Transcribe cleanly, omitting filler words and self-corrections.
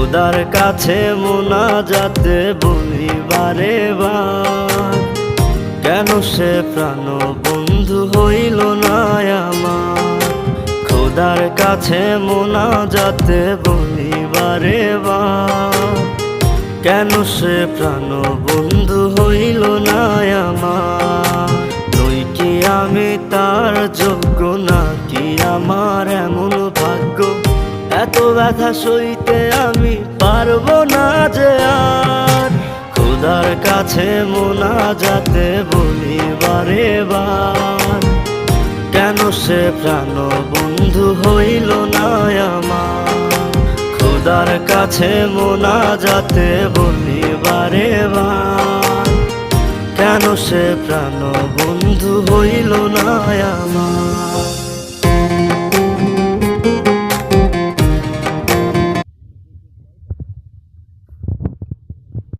খোদার কাছে মোনাজাতে বলি বারে বার, কেন সে প্রাণ বন্ধু হইল না আমার। খোদার কাছে মোনাজাতে বলি বারে বার, কেন সে প্রাণ বন্ধু হইল না আমার। নই কি আমি তার যোগ্য, নাকি আমার এমন ভাগ্য, এত ব্যথা সইতে আমি পারবো না যে আর। খোদার কাছে মোনাজাতে বলি বারে বার, কেন সে প্রাণ বন্ধু হইল না আমার। খোদার কাছে মোনাজাতে বলি বারে বার, কেন সে প্রাণ বন্ধু হইল না আমার।